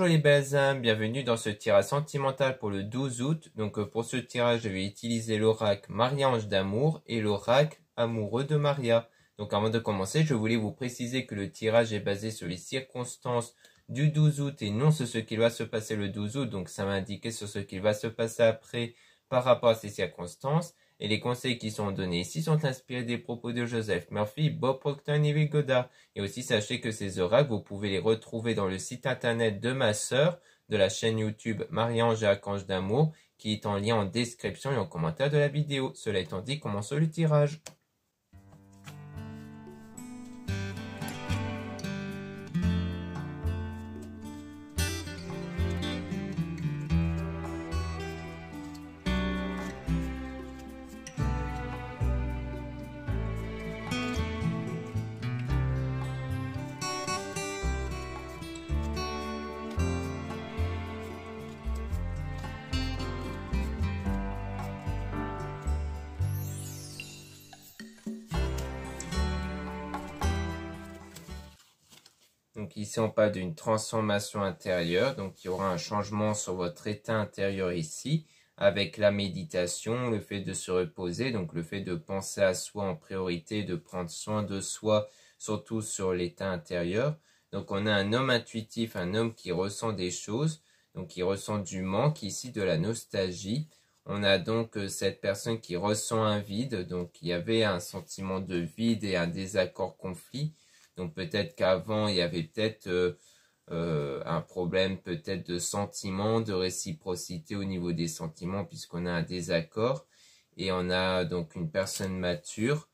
Bonjour les belles âmes, bienvenue dans ce tirage sentimental pour le 12 août. Donc pour ce tirage, je vais utiliser l'oracle Maria-Ange d'amour et l'oracle amoureux de Maria. Donc avant de commencer, je voulais vous préciser que le tirage est basé sur les circonstances du 12 août et non sur ce qui va se passer le 12 août. Donc ça va indiquer sur ce qui va se passer après par rapport à ces circonstances. Et les conseils qui sont donnés ici sont inspirés des propos de Joseph Murphy, Bob Proctor et Neville Goddard. Et aussi, sachez que ces oracles, vous pouvez les retrouver dans le site internet de ma sœur, de la chaîne YouTube Marie-Ange et Archange d'amour, qui est en lien en description et en commentaire de la vidéo. Cela étant dit, commençons le tirage. Donc ici, on parle d'une transformation intérieure. Donc il y aura un changement sur votre état intérieur ici, avec la méditation, le fait de se reposer, donc le fait de penser à soi en priorité, de prendre soin de soi, surtout sur l'état intérieur. Donc on a un homme intuitif, un homme qui ressent des choses, donc qui ressent du manque, ici de la nostalgie. On a donc cette personne qui ressent un vide, donc il y avait un sentiment de vide et un désaccord conflit. Donc peut-être qu'avant, il y avait peut-être un problème peut-être de sentiment, de réciprocité au niveau des sentiments, puisqu'on a un désaccord. Et on a donc une personne mature,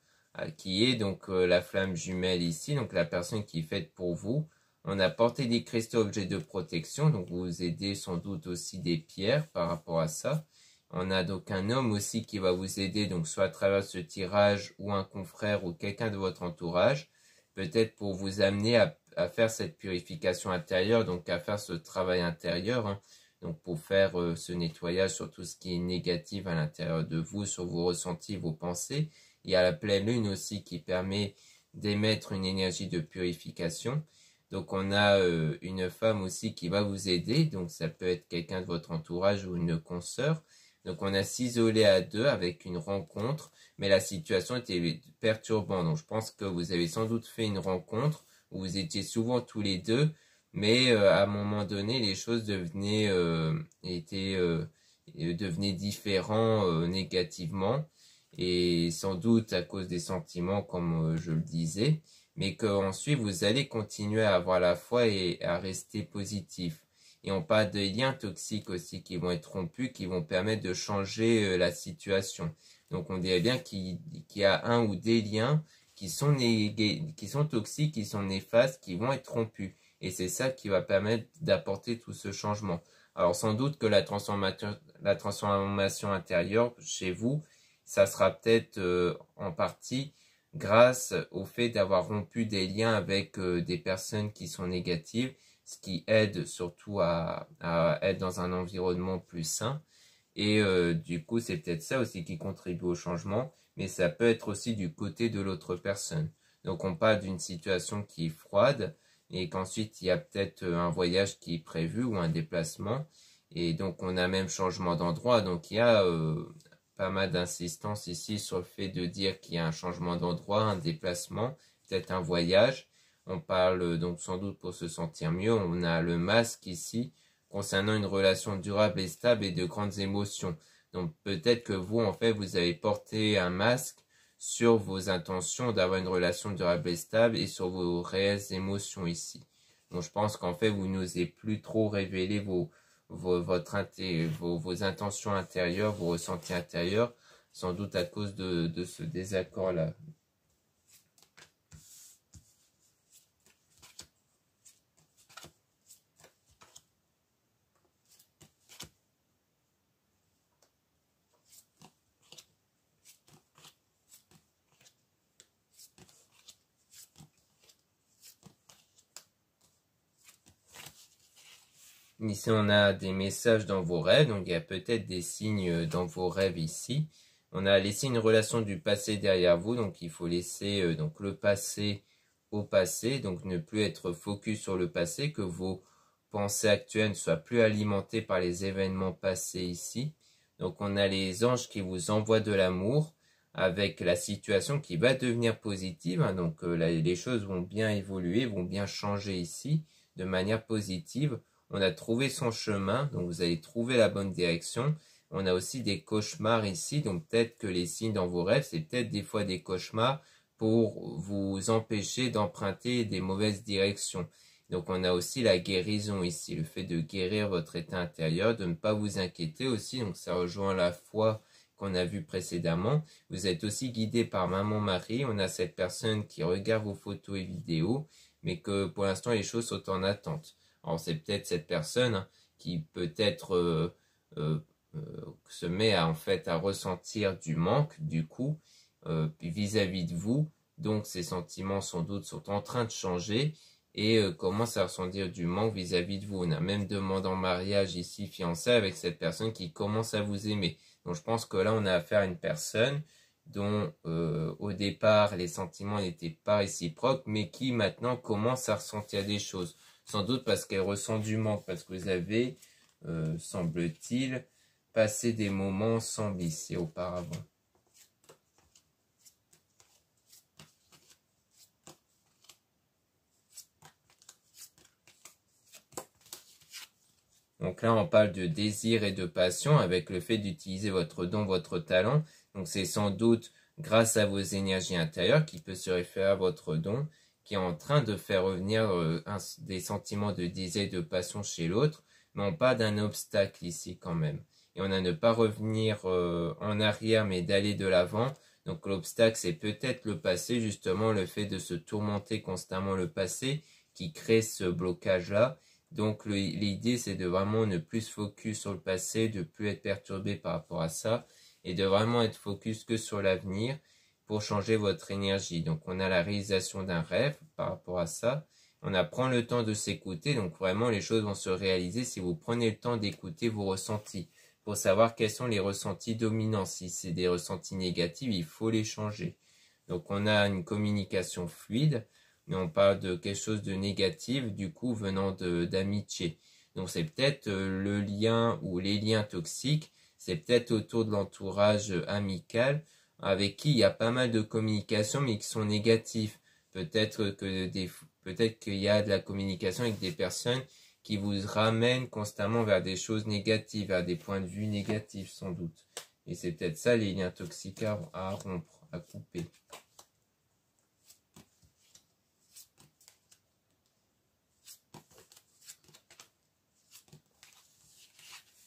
qui est donc la flamme jumelle ici, donc la personne qui est faite pour vous. On a porté des cristaux objets de protection, donc vous aidez sans doute aussi des pierres par rapport à ça. On a donc un homme aussi qui va vous aider, donc soit à travers ce tirage, ou un confrère, ou quelqu'un de votre entourage, peut-être pour vous amener à faire cette purification intérieure, donc à faire ce travail intérieur, hein, donc pour faire ce nettoyage sur tout ce qui est négatif à l'intérieur de vous, sur vos ressentis, vos pensées. Il y a la pleine lune aussi qui permet d'émettre une énergie de purification. Donc on a une femme aussi qui va vous aider, donc ça peut être quelqu'un de votre entourage ou une consoeur. Donc on a s'isoler à deux avec une rencontre, mais la situation était perturbante. Donc je pense que vous avez sans doute fait une rencontre où vous étiez souvent tous les deux, mais à un moment donné, les choses devenaient différentes négativement, et sans doute à cause des sentiments, comme je le disais, mais qu'ensuite vous allez continuer à avoir la foi et à rester positif. Et on parle de liens toxiques aussi qui vont être rompus, qui vont permettre de changer la situation. Donc on dirait bien qu'il y a un ou des liens qui sont toxiques, qui sont néfastes, qui vont être rompus. Et c'est ça qui va permettre d'apporter tout ce changement. Alors sans doute que la transformation intérieure chez vous, ça sera peut-être en partie grâce au fait d'avoir rompu des liens avec des personnes qui sont négatives, ce qui aide surtout à être dans un environnement plus sain. Et du coup, c'est peut-être ça aussi qui contribue au changement, mais ça peut être aussi du côté de l'autre personne. Donc on parle d'une situation qui est froide, et qu'ensuite il y a peut-être un voyage qui est prévu ou un déplacement, et donc on a même changement d'endroit. Donc il y a pas mal d'insistance ici sur le fait de dire qu'il y a un changement d'endroit, un déplacement, peut-être un voyage. On parle donc sans doute pour se sentir mieux. On a le masque ici concernant une relation durable et stable et de grandes émotions. Donc peut-être que vous, en fait, vous avez porté un masque sur vos intentions d'avoir une relation durable et stable et sur vos réelles émotions ici. Donc je pense qu'en fait, vous n'osez plus trop révéler vos intentions intérieures, vos ressentis intérieurs, sans doute à cause de ce désaccord-là. Ici, on a des messages dans vos rêves, donc il y a peut-être des signes dans vos rêves ici. On a laissé une relation du passé derrière vous, donc il faut laisser donc le passé au passé, donc ne plus être focus sur le passé, que vos pensée actuelle ne soit plus alimentée par les événements passés ici. Donc on a les anges qui vous envoient de l'amour avec la situation qui va devenir positive. Hein, donc les choses vont bien évoluer, vont bien changer ici de manière positive. On a trouvé son chemin, donc vous allez trouver la bonne direction. On a aussi des cauchemars ici, donc peut-être que les signes dans vos rêves, c'est peut-être des fois des cauchemars pour vous empêcher d'emprunter des mauvaises directions. Donc on a aussi la guérison ici, le fait de guérir votre état intérieur, de ne pas vous inquiéter aussi, donc ça rejoint la foi qu'on a vue précédemment. Vous êtes aussi guidé par Maman Marie, on a cette personne qui regarde vos photos et vidéos, mais que pour l'instant les choses sont en attente. Alors c'est peut-être cette personne hein, qui peut-être se met à, en fait à ressentir du manque du coup vis-à-vis de vous, donc ses sentiments sans doute sont en train de changer et commence à ressentir du manque vis-à-vis de vous. On a même demandé en mariage ici fiancé avec cette personne qui commence à vous aimer. Donc je pense que là on a affaire à une personne dont au départ les sentiments n'étaient pas réciproques mais qui maintenant commence à ressentir des choses. Sans doute parce qu'elle ressent du manque, parce que vous avez, semble-t-il, passé des moments ensemble ici auparavant. Donc là, on parle de désir et de passion avec le fait d'utiliser votre don, votre talent. Donc c'est sans doute grâce à vos énergies intérieures qui peut se référer à votre don, qui est en train de faire revenir des sentiments de désir et de passion chez l'autre. Mais on parle d'un obstacle ici quand même. Et on a ne pas revenir en arrière, mais d'aller de l'avant. Donc l'obstacle, c'est peut-être le passé, justement, le fait de se tourmenter constamment le passé qui crée ce blocage-là. Donc l'idée, c'est de vraiment ne plus se focus sur le passé, de plus être perturbé par rapport à ça, et de vraiment être focus que sur l'avenir pour changer votre énergie. Donc on a la réalisation d'un rêve par rapport à ça. On apprend le temps de s'écouter, donc vraiment les choses vont se réaliser si vous prenez le temps d'écouter vos ressentis, pour savoir quels sont les ressentis dominants. Si c'est des ressentis négatifs, il faut les changer. Donc on a une communication fluide, mais on parle de quelque chose de négatif, du coup venant d'amitié. Donc c'est peut-être le lien ou les liens toxiques, c'est peut-être autour de l'entourage amical, avec qui il y a pas mal de communication, mais qui sont négatifs. Peut-être qu'il y a de la communication avec des personnes qui vous ramènent constamment vers des choses négatives, vers des points de vue négatifs sans doute. Et c'est peut-être ça les liens toxiques à rompre, à couper.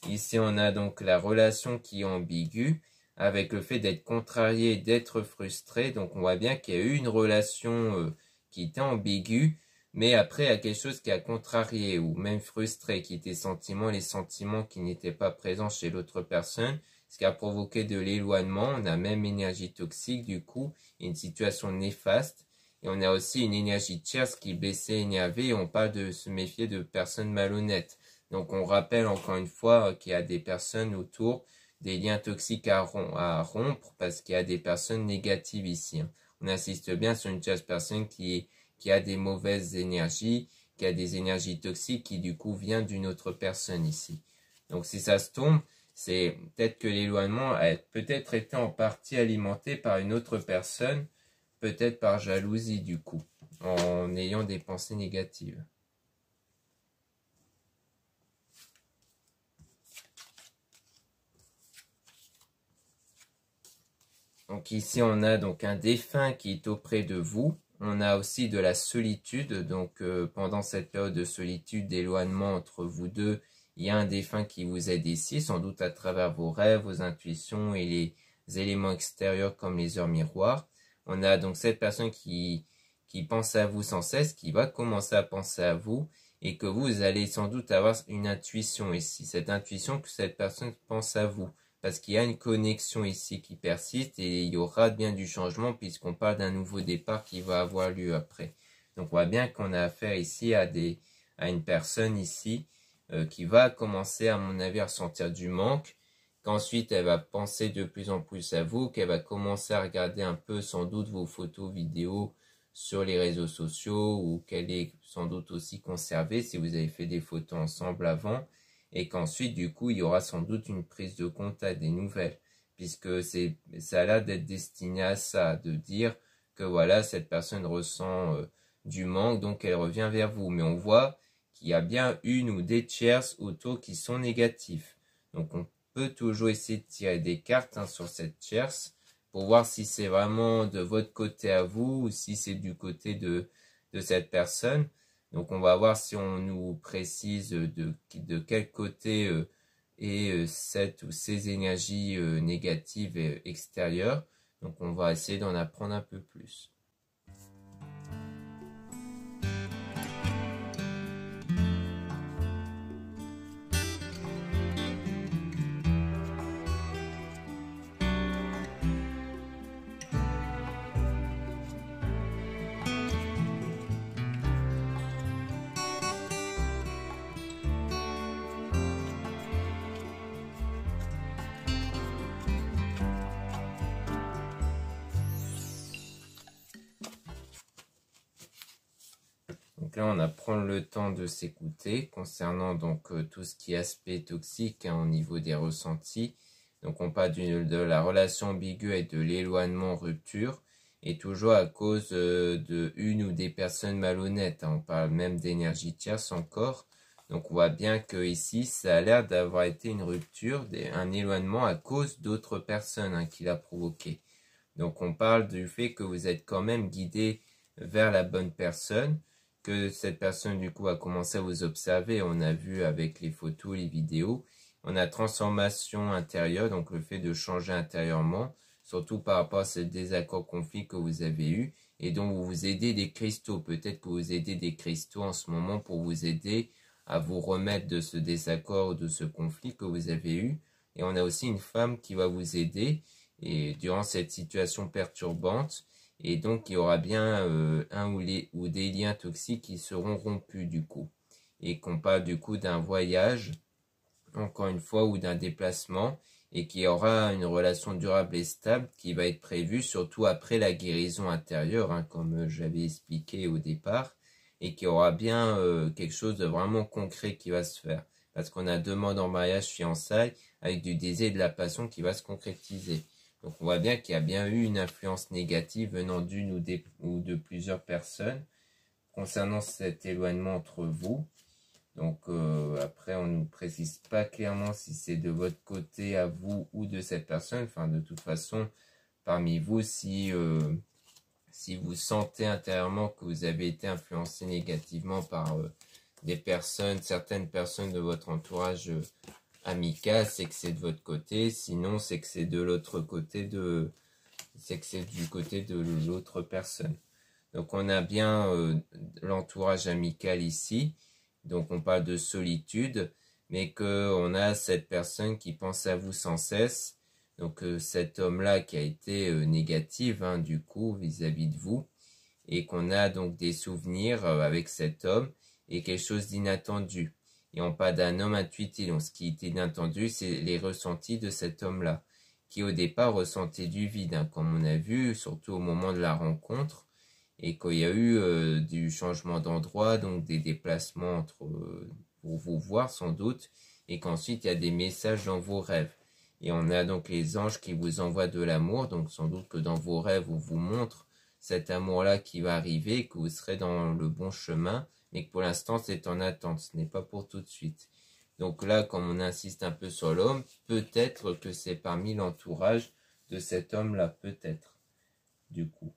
Ici, on a donc la relation qui est ambiguë, avec le fait d'être contrarié, d'être frustré. Donc, on voit bien qu'il y a eu une relation qui était ambiguë, mais après, il y a quelque chose qui a contrarié ou même frustré, qui était les sentiments qui n'étaient pas présents chez l'autre personne, ce qui a provoqué de l'éloignement. On a même énergie toxique, du coup, une situation néfaste. Et on a aussi une énergie tierce qui blessait, énervée, et on parle de se méfier de personnes malhonnêtes. Donc on rappelle encore une fois qu'il y a des personnes autour, des liens toxiques à rompre parce qu'il y a des personnes négatives ici. On insiste bien sur une tierce personne qui a des mauvaises énergies, qui a des énergies toxiques qui du coup vient d'une autre personne ici. Donc si ça se tombe, c'est peut-être que l'éloignement a peut-être été en partie alimenté par une autre personne, peut-être par jalousie du coup, en ayant des pensées négatives. Donc ici, on a donc un défunt qui est auprès de vous. On a aussi de la solitude. Donc pendant cette période de solitude, d'éloignement entre vous deux, il y a un défunt qui vous aide ici, sans doute à travers vos rêves, vos intuitions et les éléments extérieurs comme les heures miroirs. On a donc cette personne qui pense à vous sans cesse, qui va commencer à penser à vous et que vous allez sans doute avoir une intuition ici. Cette intuition que cette personne pense à vous. Parce qu'il y a une connexion ici qui persiste et il y aura bien du changement puisqu'on parle d'un nouveau départ qui va avoir lieu après. Donc on voit bien qu'on a affaire ici à une personne ici qui va commencer à mon avis à ressentir du manque, qu'ensuite elle va penser de plus en plus à vous, qu'elle va commencer à regarder un peu sans doute vos photos, vidéos sur les réseaux sociaux ou qu'elle est sans doute aussi conservée si vous avez fait des photos ensemble avant et qu'ensuite du coup il y aura sans doute une prise de contact, des nouvelles, puisque ça a l'air d'être destiné à ça, de dire que voilà, cette personne ressent du manque, donc elle revient vers vous. Mais on voit qu'il y a bien une ou des tierces autour qui sont négatifs. Donc on peut toujours essayer de tirer des cartes sur cette tierce pour voir si c'est vraiment de votre côté à vous ou si c'est du côté de cette personne. Donc on va voir si on nous précise de quel côté est cette ou ces énergies négatives extérieures. Donc on va essayer d'en apprendre un peu plus. Donc là, on va prendre le temps de s'écouter concernant donc tout ce qui est aspect toxique au niveau des ressentis. Donc on parle de la relation ambiguë et de l'éloignement rupture, et toujours à cause de une ou des personnes malhonnêtes. On parle même d'énergie tierce encore. Donc on voit bien que ici, ça a l'air d'avoir été une rupture, un éloignement à cause d'autres personnes qui l'a provoqué. Donc on parle du fait que vous êtes quand même guidé vers la bonne personne, que cette personne du coup a commencé à vous observer, on a vu avec les photos, les vidéos, on a transformation intérieure, donc le fait de changer intérieurement, surtout par rapport à ce désaccord conflit que vous avez eu, et donc vous vous aidez des cristaux, peut-être que vous aidez des cristaux en ce moment pour vous aider à vous remettre de ce désaccord ou de ce conflit que vous avez eu, et on a aussi une femme qui va vous aider, et durant cette situation perturbante, et donc il y aura bien un ou des liens toxiques qui seront rompus du coup. Et qu'on parle du coup d'un voyage, encore une fois, ou d'un déplacement, et qu'il y aura une relation durable et stable qui va être prévue, surtout après la guérison intérieure, comme j'avais expliqué au départ, et qu'il y aura bien quelque chose de vraiment concret qui va se faire. Parce qu'on a demande en mariage, fiançailles, avec du désir et de la passion qui va se concrétiser. Donc on voit bien qu'il y a bien eu une influence négative venant d'une ou de plusieurs personnes concernant cet éloignement entre vous. Donc après on ne nous précise pas clairement si c'est de votre côté à vous ou de cette personne. Enfin de toute façon parmi vous, si vous sentez intérieurement que vous avez été influencé négativement par certaines personnes de votre entourage amical, c'est que c'est de votre côté, sinon c'est que c'est de l'autre côté c'est que c'est du côté de l'autre personne. Donc on a bien l'entourage amical ici, donc on parle de solitude, mais que on a cette personne qui pense à vous sans cesse, donc cet homme-là qui a été négatif du coup vis-à-vis de vous, et qu'on a donc des souvenirs avec cet homme et quelque chose d'inattendu. Et on parle d'un homme intuitif, donc ce qui était inattendu, c'est les ressentis de cet homme-là, qui au départ ressentait du vide, comme on a vu, surtout au moment de la rencontre, et qu'il y a eu du changement d'endroit, donc des déplacements pour vous voir sans doute, et qu'ensuite il y a des messages dans vos rêves. Et on a donc les anges qui vous envoient de l'amour, donc sans doute que dans vos rêves, on vous montre cet amour-là qui va arriver, que vous serez dans le bon chemin, mais que pour l'instant c'est en attente, ce n'est pas pour tout de suite. Donc là, comme on insiste un peu sur l'homme, peut-être que c'est parmi l'entourage de cet homme-là, peut-être, du coup.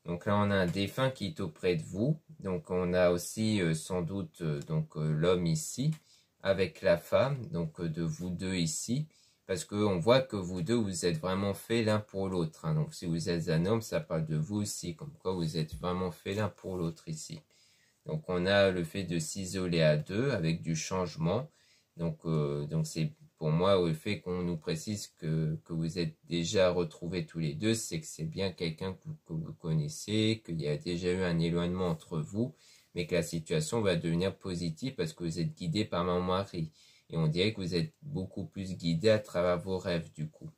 Donc là, on a un défunt qui est auprès de vous. Donc on a aussi sans doute l'homme ici avec la femme, donc de vous deux ici. Parce qu'on voit que vous deux, vous êtes vraiment faits l'un pour l'autre. Donc si vous êtes un homme, ça parle de vous aussi, comme quoi vous êtes vraiment faits l'un pour l'autre ici. Donc on a le fait de s'isoler à deux avec du changement. Donc c'est pour moi le fait qu'on nous précise que vous êtes déjà retrouvés tous les deux, c'est que c'est bien quelqu'un que vous connaissez, qu'il y a déjà eu un éloignement entre vous, mais que la situation va devenir positive parce que vous êtes guidé par mon mari. Et on dirait que vous êtes beaucoup plus guidé à travers vos rêves du coup.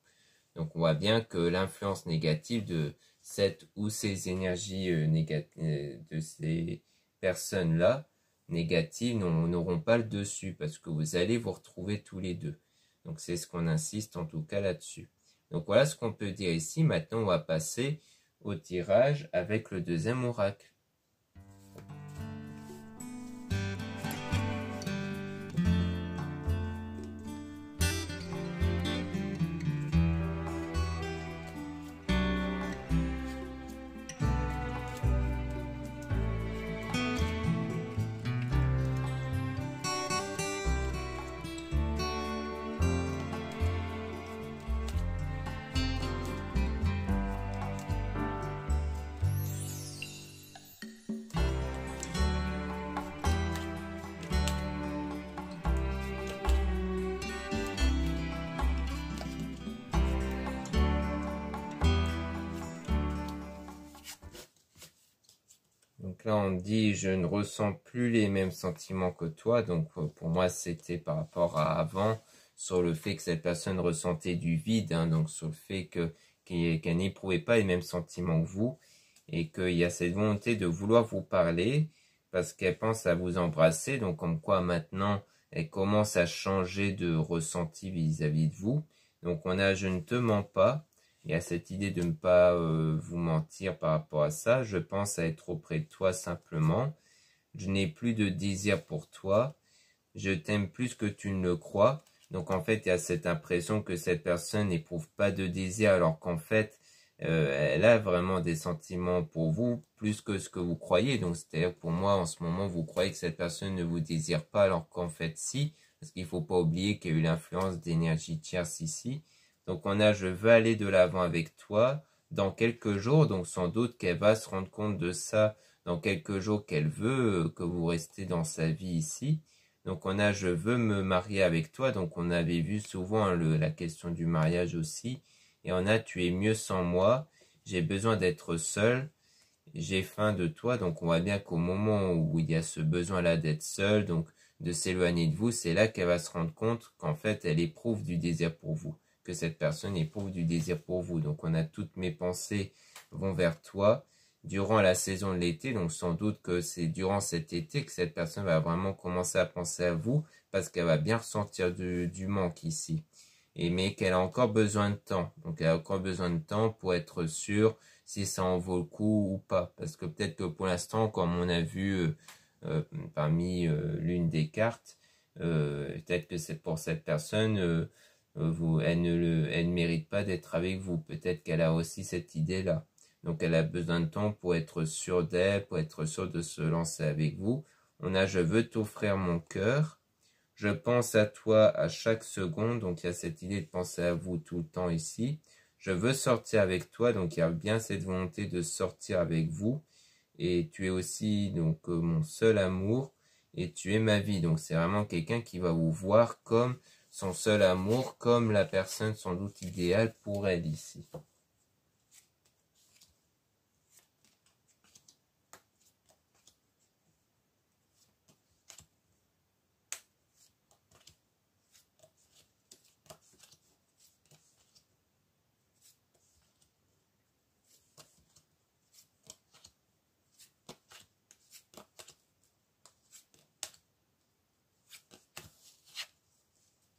Donc on voit bien que l'influence négative de cette ou ces énergies de ces personnes-là, négatives, n'auront pas le dessus parce que vous allez vous retrouver tous les deux. Donc c'est ce qu'on insiste en tout cas là-dessus. Donc voilà ce qu'on peut dire ici. Maintenant on va passer au tirage avec le deuxième oracle. Donc là, on dit, je ne ressens plus les mêmes sentiments que toi. Donc pour moi, c'était par rapport à avant, sur le fait que cette personne ressentait du vide, hein, donc sur le fait qu'elle n'éprouvait pas les mêmes sentiments que vous, et qu'il y a cette volonté de vouloir vous parler, parce qu'elle pense à vous embrasser, donc comme quoi maintenant, elle commence à changer de ressenti vis-à-vis de vous. Donc on a, je ne te mens pas. Il y a cette idée de ne pas vous mentir par rapport à ça. Je pense à être auprès de toi simplement. Je n'ai plus de désir pour toi. Je t'aime plus que tu ne le crois. Donc en fait, il y a cette impression que cette personne n'éprouve pas de désir alors qu'en fait, elle a vraiment des sentiments pour vous plus que ce que vous croyez. Donc c'est-à-dire pour moi, en ce moment, vous croyez que cette personne ne vous désire pas alors qu'en fait, si. Parce qu'il ne faut pas oublier qu'il y a eu l'influence d'énergie tierce ici. Donc on a, je veux aller de l'avant avec toi dans quelques jours. Donc sans doute qu'elle va se rendre compte de ça dans quelques jours qu'elle veut que vous restez dans sa vie ici. Donc on a, je veux me marier avec toi. Donc on avait vu souvent la question du mariage aussi. Et on a, tu es mieux sans moi. J'ai besoin d'être seul. J'ai faim de toi. Donc on voit bien qu'au moment où il y a ce besoin-là d'être seul, donc de s'éloigner de vous, c'est là qu'elle va se rendre compte qu'en fait elle éprouve du désir pour vous. Que cette personne éprouve du désir pour vous. Donc on a toutes mes pensées vont vers toi durant la saison de l'été. Donc sans doute que c'est durant cet été que cette personne va vraiment commencer à penser à vous parce qu'elle va bien ressentir du manque ici. Mais qu'elle a encore besoin de temps. Donc elle a encore besoin de temps pour être sûre si ça en vaut le coup ou pas. Parce que peut-être que pour l'instant, comme on a vu parmi l'une des cartes, peut-être que c'est pour cette personne... elle ne mérite pas d'être avec vous. Peut-être qu'elle a aussi cette idée-là. Donc elle a besoin de temps pour être sûre d'elle, pour être sûre de se lancer avec vous. On a, je veux t'offrir mon cœur. Je pense à toi à chaque seconde. Donc il y a cette idée de penser à vous tout le temps ici. Je veux sortir avec toi. Donc il y a bien cette volonté de sortir avec vous. Et tu es aussi donc mon seul amour. Et tu es ma vie. Donc c'est vraiment quelqu'un qui va vous voir comme son seul amour, comme la personne sans doute idéale pour elle ici.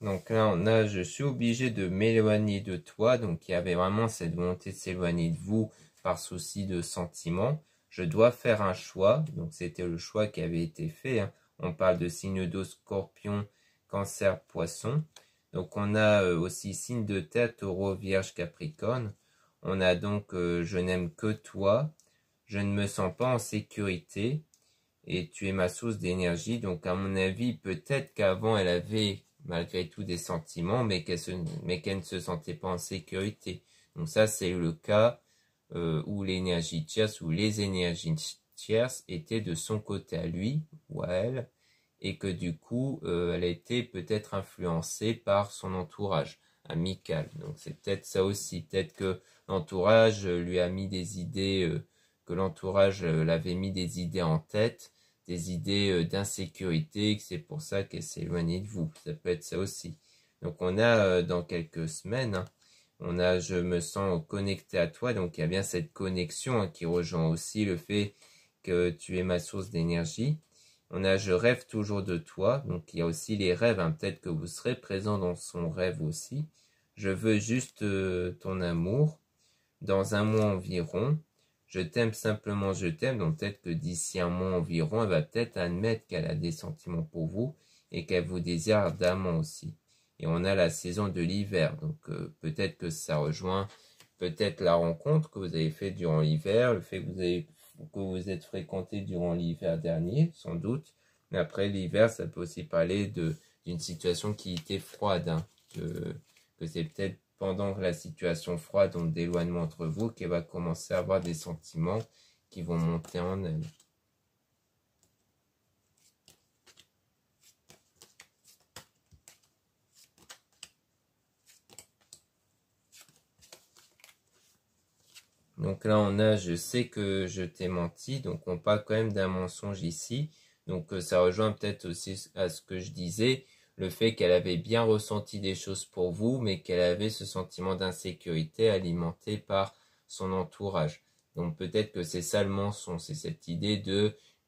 Donc là, on a, je suis obligé de m'éloigner de toi. Donc il y avait vraiment cette volonté de s'éloigner de vous par souci de sentiment. Je dois faire un choix. Donc c'était le choix qui avait été fait. Hein. On parle de signe d'eau, scorpion, cancer, poisson. Donc on a aussi signe de terre, taureau, vierge, capricorne. On a donc je n'aime que toi. Je ne me sens pas en sécurité. Et tu es ma source d'énergie. Donc à mon avis, peut-être qu'avant elle avait malgré tout des sentiments, mais qu'elle ne se sentait pas en sécurité. Donc ça, c'est le cas où l'énergie tierce ou les énergies tierces étaient de son côté à lui ou à elle, et que du coup, elle a été peut-être influencée par son entourage amical. Donc c'est peut-être ça aussi, peut-être que l'entourage lui a mis des idées, que l'entourage l'avait mis des idées en tête, des idées d'insécurité, que c'est pour ça qu'elle s'est éloignée de vous. Ça peut être ça aussi. Donc on a dans quelques semaines, hein, on a je me sens connecté à toi, donc il y a bien cette connexion qui rejoint aussi le fait que tu es ma source d'énergie. On a je rêve toujours de toi, donc il y a aussi les rêves, hein, peut-être que vous serez présent dans son rêve aussi. Je veux juste ton amour, dans un mois environ. Je t'aime simplement, je t'aime, donc peut-être que d'ici un mois environ, elle va peut-être admettre qu'elle a des sentiments pour vous et qu'elle vous désire ardemment aussi. Et on a la saison de l'hiver, donc peut-être que ça rejoint peut-être la rencontre que vous avez faite durant l'hiver, le fait que vous êtes fréquenté durant l'hiver dernier, sans doute. Mais après l'hiver, ça peut aussi parler d'une situation qui était froide, hein, que c'est peut-être pendant la situation froide, donc d'éloignement entre vous, qu'elle va commencer à avoir des sentiments qui vont monter en elle. Donc là, on a, je sais que je t'ai menti, donc on parle quand même d'un mensonge ici. Donc ça rejoint peut-être aussi à ce que je disais, le fait qu'elle avait bien ressenti des choses pour vous, mais qu'elle avait ce sentiment d'insécurité alimenté par son entourage. Donc peut-être que c'est ça le mensonge, c'est cette idée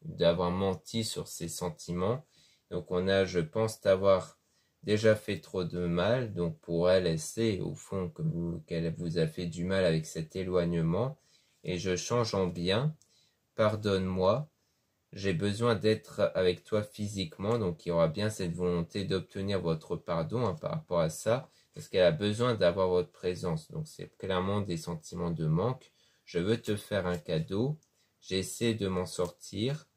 d'avoir menti sur ses sentiments. Donc on a, je pense, t'avoir déjà fait trop de mal, donc pour elle, elle sait au fond qu'elle vous a fait du mal avec cet éloignement, et je change en bien, pardonne-moi, j'ai besoin d'être avec toi physiquement, donc il y aura bien cette volonté d'obtenir votre pardon hein, par rapport à ça, parce qu'elle a besoin d'avoir votre présence, donc c'est clairement des sentiments de manque. Je veux te faire un cadeau, j'essaie de m'en sortir,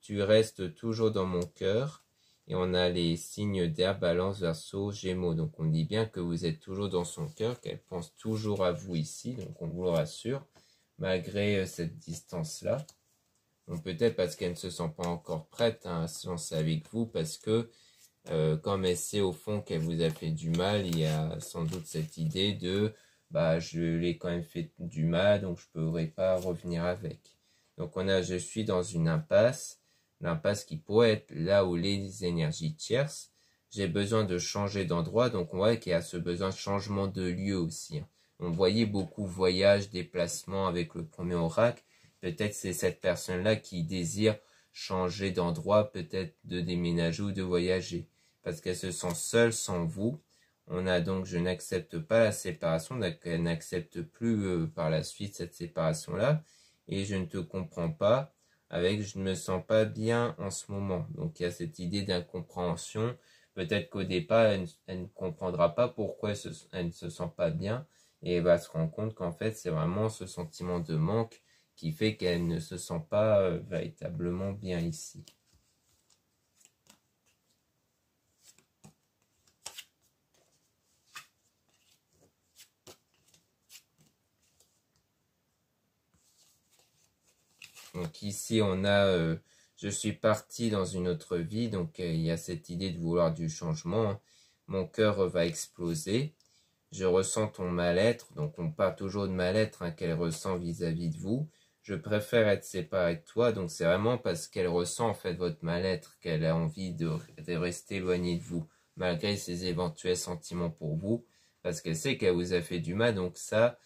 tu restes toujours dans mon cœur. Et on a les signes d'air, balance, verseau, gémeaux. Donc on dit bien que vous êtes toujours dans son cœur, qu'elle pense toujours à vous ici. Donc on vous le rassure, malgré cette distance-là. Donc peut-être parce qu'elle ne se sent pas encore prête à se lancer avec vous, parce que comme elle sait au fond qu'elle vous a fait du mal, il y a sans doute cette idée de bah je l'ai quand même fait du mal, donc je ne pourrais pas revenir avec. Donc on a je suis dans une impasse. L'impasse qui pourrait être là où les énergies tierces. J'ai besoin de changer d'endroit, donc on voit qu'il y a ce besoin de changement de lieu aussi. On voyait beaucoup voyage, déplacement avec le premier oracle. Peut-être c'est cette personne-là qui désire changer d'endroit, peut-être de déménager ou de voyager. Parce qu'elle se sent seule sans vous. On a donc je n'accepte pas la séparation, donc elle n'accepte plus par la suite cette séparation-là. Et je ne te comprends pas. Avec je ne me sens pas bien en ce moment. Donc il y a cette idée d'incompréhension. Peut-être qu'au départ, elle ne comprendra pas pourquoi elle ne se sent pas bien. Et elle va se rendre compte qu'en fait, c'est vraiment ce sentiment de manque qui fait qu'elle ne se sent pas véritablement bien ici. Donc ici, on a je suis parti dans une autre vie. Donc il y a cette idée de vouloir du changement. Hein. Mon cœur va exploser. Je ressens ton mal-être. Donc on parle toujours de mal-être hein, qu'elle ressent vis-à-vis de vous. Je préfère être séparée de toi. Donc c'est vraiment parce qu'elle ressent en fait votre mal-être qu'elle a envie de rester éloignée de vous. Malgré ses éventuels sentiments pour vous. Parce qu'elle sait qu'elle vous a fait du mal. Donc ça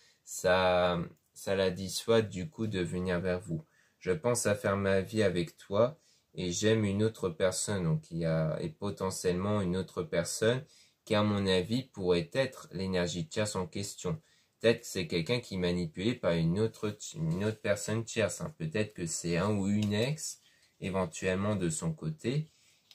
la dissuade du coup de venir vers vous. Je pense à faire ma vie avec toi et j'aime une autre personne. Donc il y a et potentiellement une autre personne qui à mon avis pourrait être l'énergie tierce en question. Peut-être que c'est quelqu'un qui est manipulé par une autre personne tierce. Hein. Peut-être que c'est un ou une ex éventuellement de son côté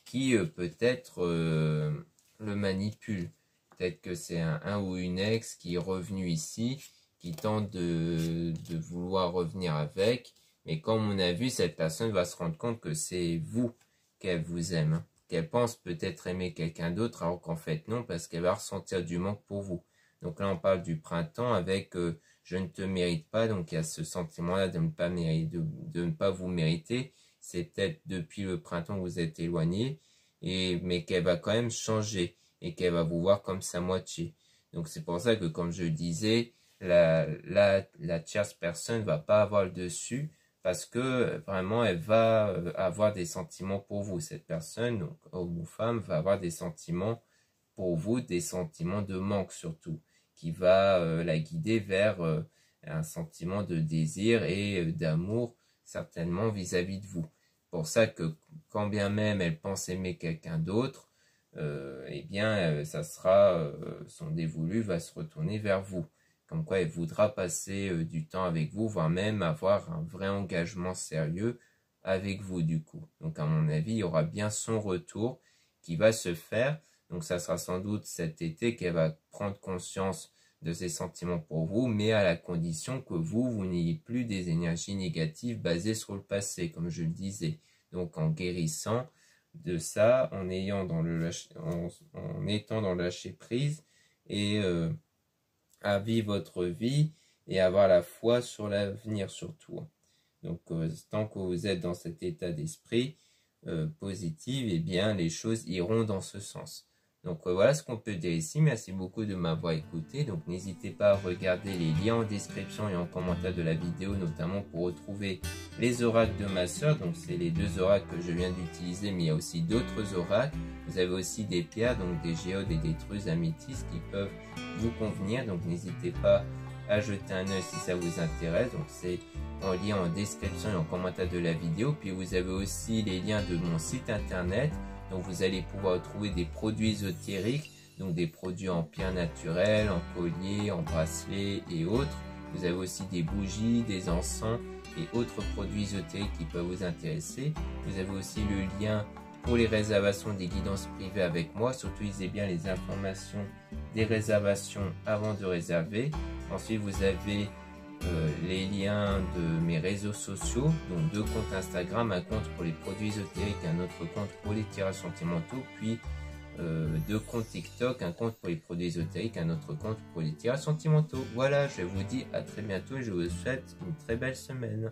qui peut-être le manipule. Peut-être que c'est un ou une ex qui est revenu ici, qui tente de vouloir revenir avec. Mais comme on a vu, cette personne va se rendre compte que c'est vous qu'elle vous aime. Hein. Qu'elle pense peut-être aimer quelqu'un d'autre, alors qu'en fait non, parce qu'elle va ressentir du manque pour vous. Donc là, on parle du printemps avec je ne te mérite pas. Donc il y a ce sentiment-là de ne pas vous mériter. C'est peut-être depuis le printemps que vous êtes éloigné, mais qu'elle va quand même changer et qu'elle va vous voir comme sa moitié. Donc c'est pour ça que, comme je le disais, la tierce personne ne va pas avoir le dessus, parce que vraiment elle va avoir des sentiments pour vous. Cette personne, donc homme ou femme, va avoir des sentiments pour vous, des sentiments de manque surtout, qui va la guider vers un sentiment de désir et d'amour certainement vis-à-vis de vous. Pour ça que quand bien même elle pense aimer quelqu'un d'autre, eh bien ça sera son dévolu va se retourner vers vous. Comme quoi elle voudra passer du temps avec vous, voire même avoir un vrai engagement sérieux avec vous du coup. Donc à mon avis, il y aura bien son retour qui va se faire. Donc ça sera sans doute cet été qu'elle va prendre conscience de ses sentiments pour vous, mais à la condition que vous n'ayez plus des énergies négatives basées sur le passé, comme je le disais. Donc en guérissant de ça, en étant dans le lâcher prise et à vivre votre vie et avoir la foi sur l'avenir surtout. Donc tant que vous êtes dans cet état d'esprit positif, eh bien les choses iront dans ce sens. Donc voilà ce qu'on peut dire ici. Merci beaucoup de m'avoir écouté. Donc n'hésitez pas à regarder les liens en description et en commentaire de la vidéo, notamment pour retrouver les oracles de ma soeur. Donc c'est les deux oracles que je viens d'utiliser, mais il y a aussi d'autres oracles. Vous avez aussi des pierres, donc des géodes et des truses améthystes qui peuvent vous convenir. Donc n'hésitez pas à jeter un œil si ça vous intéresse. Donc c'est en lien en description et en commentaire de la vidéo. Puis vous avez aussi les liens de mon site internet. Donc vous allez pouvoir trouver des produits ésotériques, donc des produits en pierre naturelle, en collier, en bracelet et autres. Vous avez aussi des bougies, des encens et autres produits ésotériques qui peuvent vous intéresser. Vous avez aussi le lien pour les réservations des guidances privées avec moi. Surtout, utilisez bien les informations des réservations avant de réserver. Ensuite, vous avez les liens de mes réseaux sociaux, donc 2 comptes Instagram, un compte pour les produits ésotériques, un autre compte pour les tirages sentimentaux, puis 2 comptes TikTok, un compte pour les produits ésotériques, un autre compte pour les tirages sentimentaux. Voilà, je vous dis à très bientôt et je vous souhaite une très belle semaine.